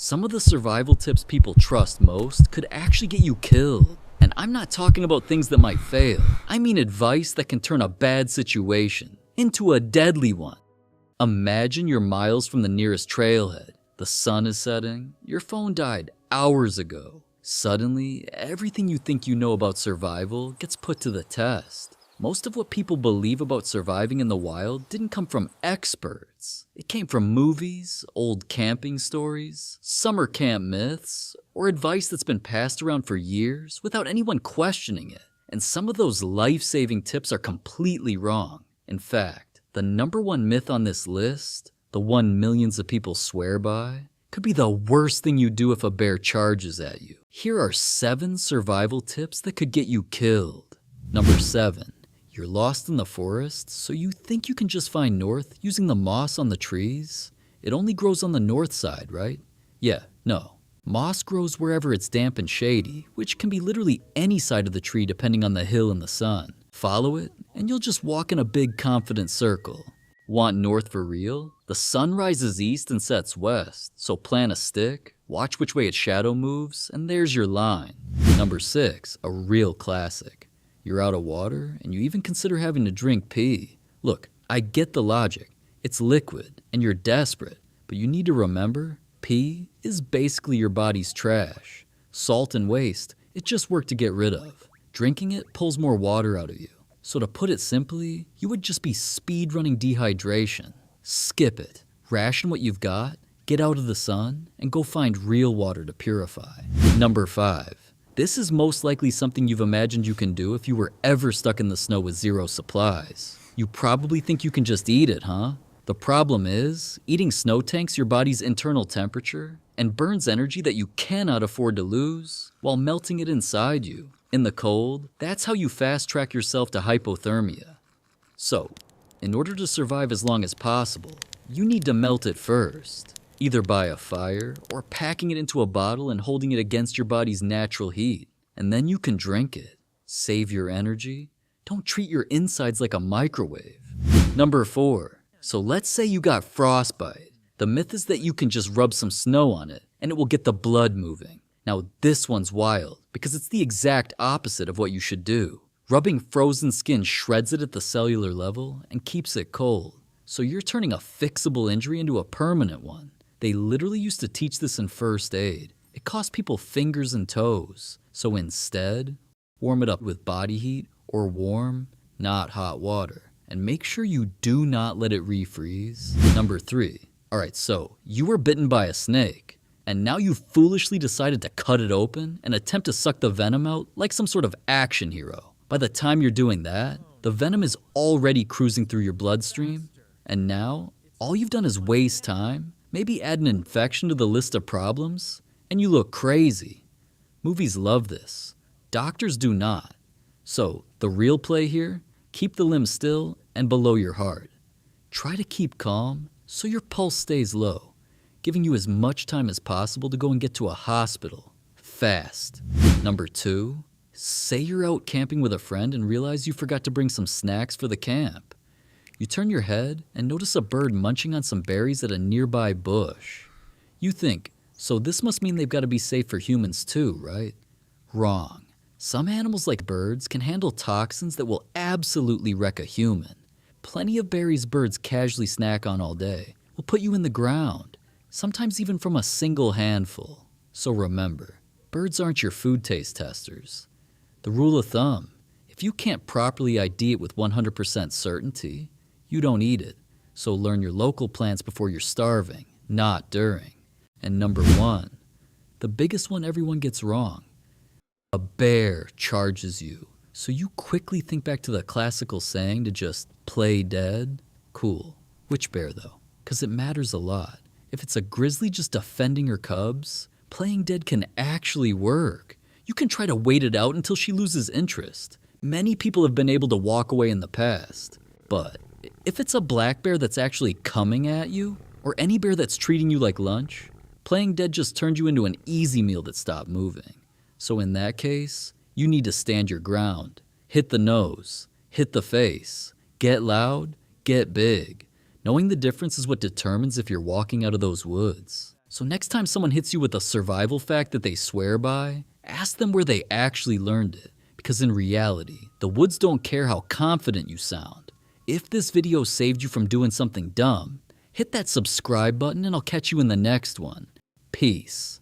Some of the survival tips people trust most could actually get you killed. And I'm not talking about things that might fail. I mean advice that can turn a bad situation into a deadly one. Imagine you're miles from the nearest trailhead. The sun is setting. Your phone died hours ago. Suddenly, everything you think you know about survival gets put to the test. Most of what people believe about surviving in the wild didn't come from experts. It came from movies, old camping stories, summer camp myths, or advice that's been passed around for years without anyone questioning it. And some of those life-saving tips are completely wrong. In fact, the number one myth on this list, the one millions of people swear by, could be the worst thing you do if a bear charges at you. Here are 7 survival tips that could get you killed. Number 7. You're lost in the forest, so you think you can just find north using the moss on the trees? It only grows on the north side, right? Yeah, no. Moss grows wherever it's damp and shady, which can be literally any side of the tree depending on the hill and the sun. Follow it, and you'll just walk in a big confident circle. Want north for real? The sun rises east and sets west, so plant a stick, watch which way its shadow moves, and there's your line. Number 6, a real classic. You're out of water, and you even consider having to drink pee. Look, I get the logic. It's liquid, and you're desperate, but you need to remember, pee is basically your body's trash. Salt and waste, it just work to get rid of. Drinking it pulls more water out of you. So to put it simply, you would just be speed-running dehydration. Skip it. Ration what you've got, get out of the sun, and go find real water to purify. Number 5. This is most likely something you've imagined you can do if you were ever stuck in the snow with zero supplies. You probably think you can just eat it, huh? The problem is, eating snow tanks your body's internal temperature and burns energy that you cannot afford to lose while melting it inside you. In the cold, that's how you fast-track yourself to hypothermia. So, in order to survive as long as possible, you need to melt it first. Either by a fire, or packing it into a bottle and holding it against your body's natural heat. And then you can drink it. Save your energy. Don't treat your insides like a microwave. Number 4. So let's say you got frostbite. The myth is that you can just rub some snow on it, and it will get the blood moving. Now this one's wild, because it's the exact opposite of what you should do. Rubbing frozen skin shreds it at the cellular level and keeps it cold. So you're turning a fixable injury into a permanent one. They literally used to teach this in first aid. It cost people fingers and toes. So instead, warm it up with body heat or warm, not hot water. And make sure you do not let it refreeze. Number 3. Alright, so you were bitten by a snake. And now you've foolishly decided to cut it open and attempt to suck the venom out like some sort of action hero. By the time you're doing that, the venom is already cruising through your bloodstream. And now, all you've done is waste time. Maybe add an infection to the list of problems, and you look crazy. Movies love this. Doctors do not. So, the real play here, keep the limb still and below your heart. Try to keep calm so your pulse stays low, giving you as much time as possible to go and get to a hospital. Fast. Number 2, say you're out camping with a friend and realize you forgot to bring some snacks for the camp. You turn your head and notice a bird munching on some berries at a nearby bush. You think, so this must mean they've got to be safe for humans too, right? Wrong. Some animals like birds can handle toxins that will absolutely wreck a human. Plenty of berries birds casually snack on all day will put you in the ground, sometimes even from a single handful. So remember, birds aren't your food taste testers. The rule of thumb, if you can't properly ID it with 100% certainty, you don't eat it, so learn your local plants before you're starving, not during. And number 1, the biggest one everyone gets wrong. A bear charges you, so you quickly think back to the classical saying to just play dead. Cool. Which bear though? Because it matters a lot. If it's a grizzly just defending her cubs, playing dead can actually work. You can try to wait it out until she loses interest. Many people have been able to walk away in the past, but if it's a black bear that's actually coming at you, or any bear that's treating you like lunch, playing dead just turned you into an easy meal that stopped moving. So in that case, you need to stand your ground, hit the nose, hit the face, get loud, get big. Knowing the difference is what determines if you're walking out of those woods. So next time someone hits you with a survival fact that they swear by, ask them where they actually learned it. Because in reality, the woods don't care how confident you sound. If this video saved you from doing something dumb, hit that subscribe button and I'll catch you in the next one. Peace.